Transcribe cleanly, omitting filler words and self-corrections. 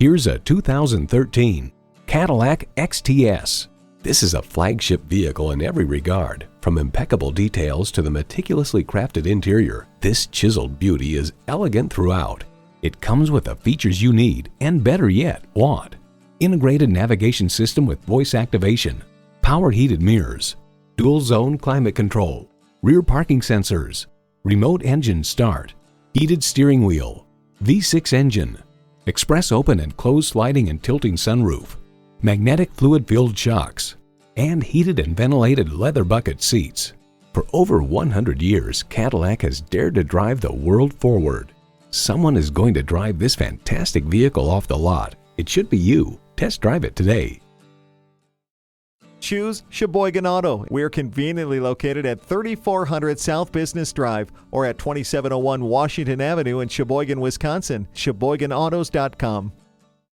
Here's a 2013 Cadillac XTS. This is a flagship vehicle in every regard. From impeccable details to the meticulously crafted interior, this chiseled beauty is elegant throughout. It comes with the features you need and, better yet, want. Integrated navigation system with voice activation, power heated mirrors, dual zone climate control, rear parking sensors, remote engine start, heated steering wheel, V6 engine, express open and closed sliding and tilting sunroof, magnetic fluid-filled shocks, and heated and ventilated leather bucket seats. For over 100 years, Cadillac has dared to drive the world forward. Someone is going to drive this fantastic vehicle off the lot. It should be you. Test drive it today. Choose Sheboygan Auto. We're conveniently located at 3400 South Business Drive or at 2701 Washington Avenue in Sheboygan, Wisconsin. SheboyganAutos.com.